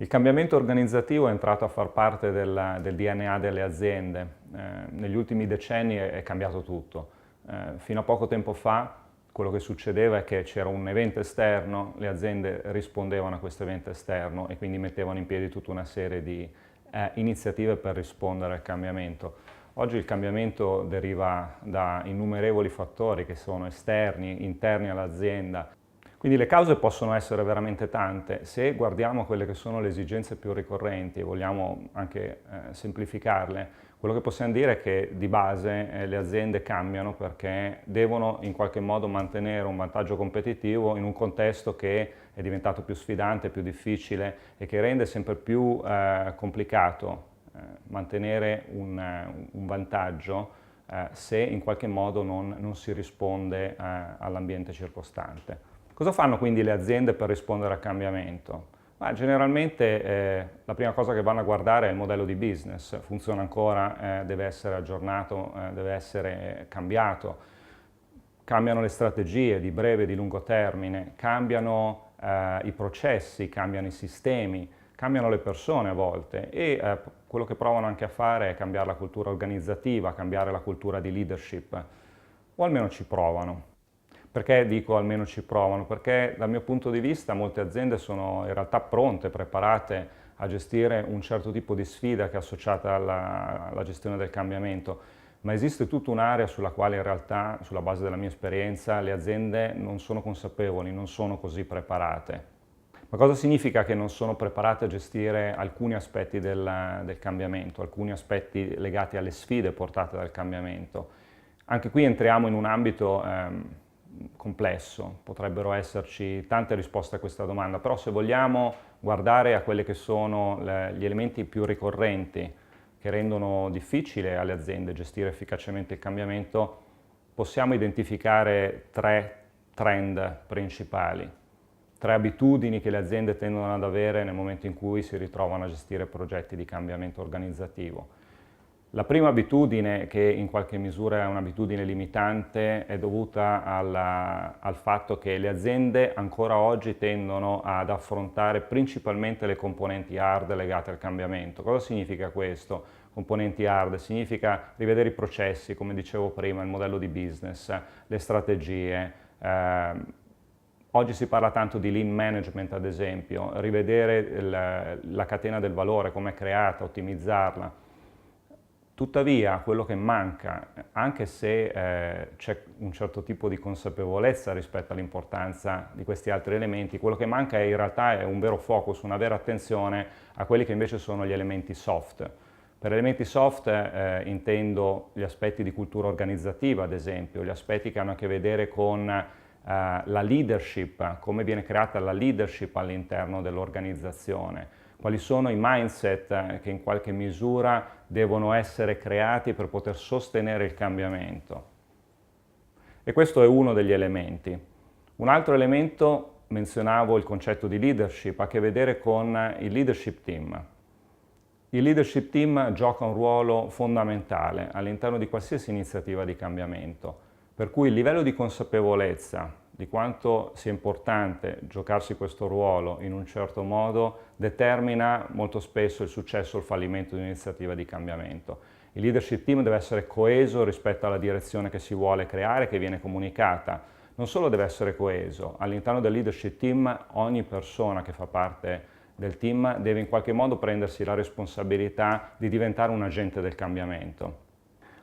Il cambiamento organizzativo è entrato a far parte del DNA delle aziende. Negli ultimi decenni è cambiato tutto. Fino a poco tempo fa quello che succedeva è che c'era un evento esterno, le aziende rispondevano a questo evento esterno e quindi mettevano in piedi tutta una serie di iniziative per rispondere al cambiamento. Oggi il cambiamento deriva da innumerevoli fattori che sono esterni, interni all'azienda. Quindi le cause possono essere veramente tante. Se guardiamo quelle che sono le esigenze più ricorrenti e vogliamo anche semplificarle, quello che possiamo dire è che di base le aziende cambiano perché devono in qualche modo mantenere un vantaggio competitivo in un contesto che è diventato più sfidante, più difficile e che rende sempre più complicato mantenere un vantaggio se in qualche modo non si risponde all'ambiente circostante. Cosa fanno quindi le aziende per rispondere al cambiamento? Generalmente la prima cosa che vanno a guardare è il modello di business, funziona ancora, deve essere aggiornato, deve essere cambiato, cambiano le strategie di breve e di lungo termine, cambiano i processi, cambiano i sistemi, cambiano le persone a volte e quello che provano anche a fare è cambiare la cultura organizzativa, cambiare la cultura di leadership, o almeno ci provano. Perché dico almeno ci provano? Perché dal mio punto di vista molte aziende sono in realtà pronte, preparate a gestire un certo tipo di sfida che è associata alla gestione del cambiamento, ma esiste tutta un'area sulla quale in realtà, sulla base della mia esperienza, le aziende non sono consapevoli, non sono così preparate. Ma cosa significa che non sono preparate a gestire alcuni aspetti del cambiamento, alcuni aspetti legati alle sfide portate dal cambiamento? Anche qui entriamo in un ambito complesso, potrebbero esserci tante risposte a questa domanda, però se vogliamo guardare a quelli che sono gli elementi più ricorrenti che rendono difficile alle aziende gestire efficacemente il cambiamento, possiamo identificare tre trend principali, tre abitudini che le aziende tendono ad avere nel momento in cui si ritrovano a gestire progetti di cambiamento organizzativo. La prima abitudine, che in qualche misura è un'abitudine limitante, è dovuta al fatto che le aziende ancora oggi tendono ad affrontare principalmente le componenti hard legate al cambiamento. Cosa significa questo? Componenti hard significa rivedere i processi, come dicevo prima, il modello di business, le strategie. Oggi si parla tanto di lean management, ad esempio, rivedere la catena del valore, come è creata, ottimizzarla. Tuttavia, quello che manca, anche se c'è un certo tipo di consapevolezza rispetto all'importanza di questi altri elementi, quello che manca in realtà è un vero focus, una vera attenzione a quelli che invece sono gli elementi soft. Per elementi soft intendo gli aspetti di cultura organizzativa, ad esempio, gli aspetti che hanno a che vedere con la leadership, come viene creata la leadership all'interno dell'organizzazione. Quali sono i mindset che in qualche misura devono essere creati per poter sostenere il cambiamento. E questo è uno degli elementi. Un altro elemento, menzionavo il concetto di leadership, ha a che vedere con il leadership team. Il leadership team gioca un ruolo fondamentale all'interno di qualsiasi iniziativa di cambiamento, per cui il livello di consapevolezza di quanto sia importante giocarsi questo ruolo in un certo modo determina molto spesso il successo o il fallimento di un'iniziativa di cambiamento. Il leadership team deve essere coeso rispetto alla direzione che si vuole creare, che viene comunicata. Non solo deve essere coeso, all'interno del leadership team ogni persona che fa parte del team deve in qualche modo prendersi la responsabilità di diventare un agente del cambiamento.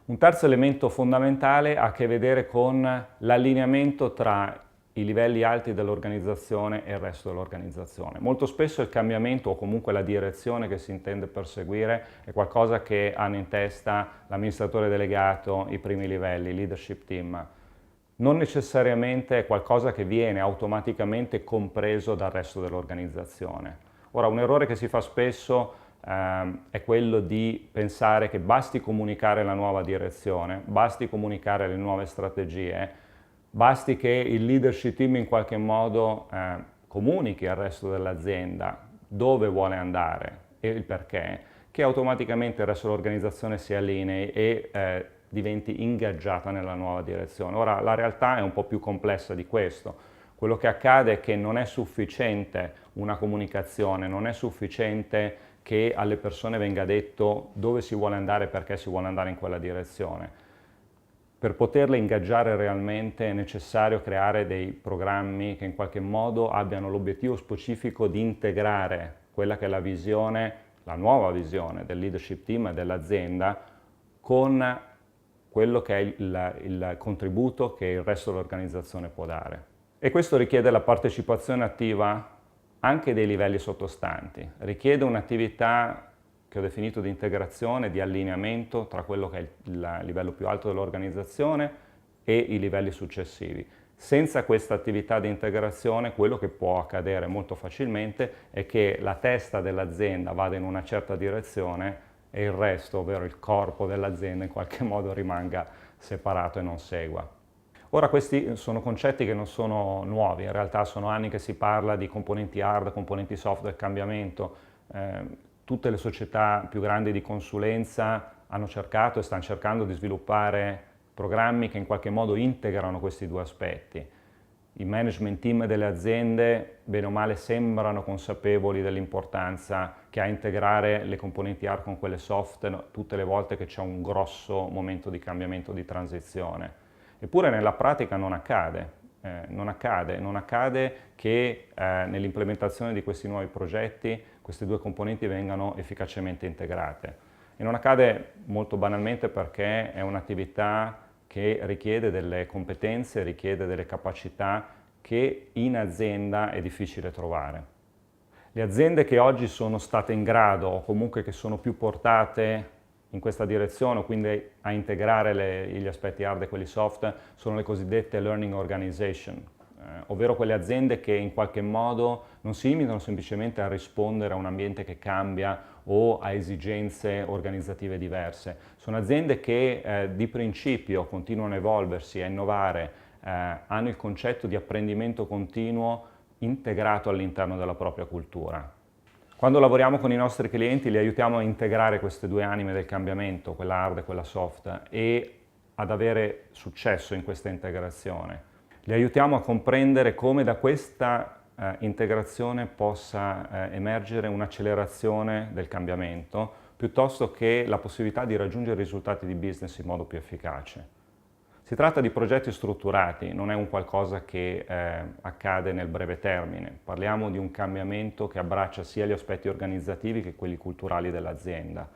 Un terzo elemento fondamentale ha a che vedere con l'allineamento tra i livelli alti dell'organizzazione e il resto dell'organizzazione. Molto spesso il cambiamento o comunque la direzione che si intende perseguire è qualcosa che hanno in testa l'amministratore delegato, i primi livelli, il leadership team. Non necessariamente è qualcosa che viene automaticamente compreso dal resto dell'organizzazione. Ora, un errore che si fa spesso è quello di pensare che basti comunicare la nuova direzione, basti comunicare le nuove strategie, basti che il leadership team in qualche modo comunichi al resto dell'azienda dove vuole andare e il perché, che automaticamente il resto dell'organizzazione si allinei e diventi ingaggiata nella nuova direzione. Ora, la realtà è un po' più complessa di questo. Quello che accade è che non è sufficiente una comunicazione, non è sufficiente che alle persone venga detto dove si vuole andare e perché si vuole andare in quella direzione. Per poterle ingaggiare realmente è necessario creare dei programmi che in qualche modo abbiano l'obiettivo specifico di integrare quella che è la visione, la nuova visione del leadership team e dell'azienda con quello che è il contributo che il resto dell'organizzazione può dare. E questo richiede la partecipazione attiva anche dei livelli sottostanti, richiede un'attività che ho definito di integrazione, di allineamento tra quello che è il livello più alto dell'organizzazione e i livelli successivi. Senza questa attività di integrazione, quello che può accadere molto facilmente è che la testa dell'azienda vada in una certa direzione e il resto, ovvero il corpo dell'azienda, in qualche modo rimanga separato e non segua. Ora questi sono concetti che non sono nuovi, in realtà sono anni che si parla di componenti hard, componenti soft del cambiamento. Tutte le società più grandi di consulenza hanno cercato e stanno cercando di sviluppare programmi che in qualche modo integrano questi due aspetti. I management team delle aziende, bene o male, sembrano consapevoli dell'importanza che ha integrare le componenti hard con quelle soft tutte le volte che c'è un grosso momento di cambiamento, di transizione. Eppure nella pratica non accade. Non accade che nell'implementazione di questi nuovi progetti queste due componenti vengano efficacemente integrate. E non accade molto banalmente perché è un'attività che richiede delle competenze, richiede delle capacità che in azienda è difficile trovare. Le aziende che oggi sono state in grado, o comunque che sono più portate in questa direzione, quindi a integrare gli aspetti hard e quelli soft, sono le cosiddette learning organization, ovvero quelle aziende che in qualche modo non si limitano semplicemente a rispondere a un ambiente che cambia o a esigenze organizzative diverse. Sono aziende che di principio continuano a evolversi, a innovare, hanno il concetto di apprendimento continuo integrato all'interno della propria cultura. Quando lavoriamo con i nostri clienti li aiutiamo a integrare queste due anime del cambiamento, quella hard e quella soft, e ad avere successo in questa integrazione. Li aiutiamo a comprendere come da questa integrazione possa emergere un'accelerazione del cambiamento, piuttosto che la possibilità di raggiungere risultati di business in modo più efficace. Si tratta di progetti strutturati, non è un qualcosa che accade nel breve termine. Parliamo di un cambiamento che abbraccia sia gli aspetti organizzativi che quelli culturali dell'azienda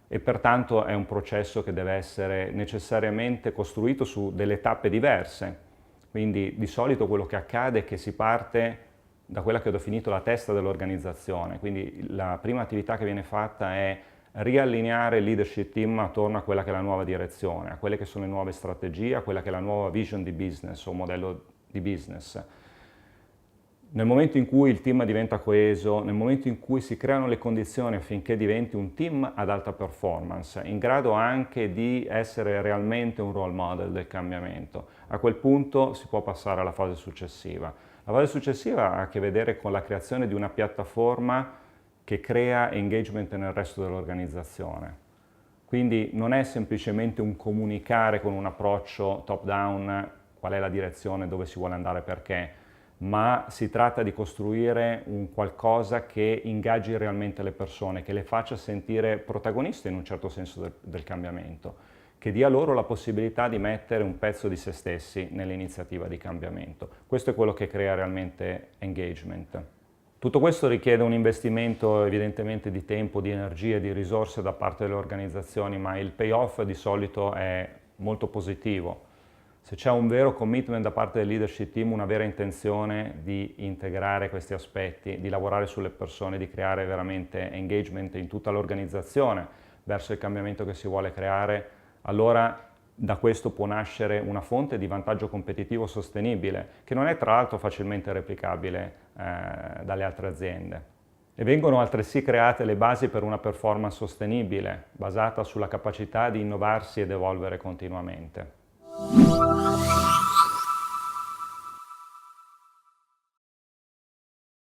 e pertanto è un processo che deve essere necessariamente costruito su delle tappe diverse. Quindi di solito quello che accade è che si parte da quella che ho definito la testa dell'organizzazione, quindi la prima attività che viene fatta è riallineare il leadership team attorno a quella che è la nuova direzione, a quelle che sono le nuove strategie, a quella che è la nuova vision di business o modello di business. Nel momento in cui il team diventa coeso, nel momento in cui si creano le condizioni affinché diventi un team ad alta performance, in grado anche di essere realmente un role model del cambiamento, a quel punto si può passare alla fase successiva. La fase successiva ha a che vedere con la creazione di una piattaforma che crea engagement nel resto dell'organizzazione. Quindi non è semplicemente un comunicare con un approccio top-down qual è la direzione, dove si vuole andare, perché, ma si tratta di costruire un qualcosa che ingaggi realmente le persone, che le faccia sentire protagoniste in un certo senso del cambiamento, che dia loro la possibilità di mettere un pezzo di se stessi nell'iniziativa di cambiamento. Questo è quello che crea realmente engagement. Tutto questo richiede un investimento evidentemente di tempo, di energie, di risorse da parte delle organizzazioni, ma il payoff di solito è molto positivo. Se c'è un vero commitment da parte del leadership team, una vera intenzione di integrare questi aspetti, di lavorare sulle persone, di creare veramente engagement in tutta l'organizzazione verso il cambiamento che si vuole creare, allora da questo può nascere una fonte di vantaggio competitivo sostenibile, che non è tra l'altro facilmente replicabile dalle altre aziende. E vengono altresì create le basi per una performance sostenibile, basata sulla capacità di innovarsi ed evolvere continuamente.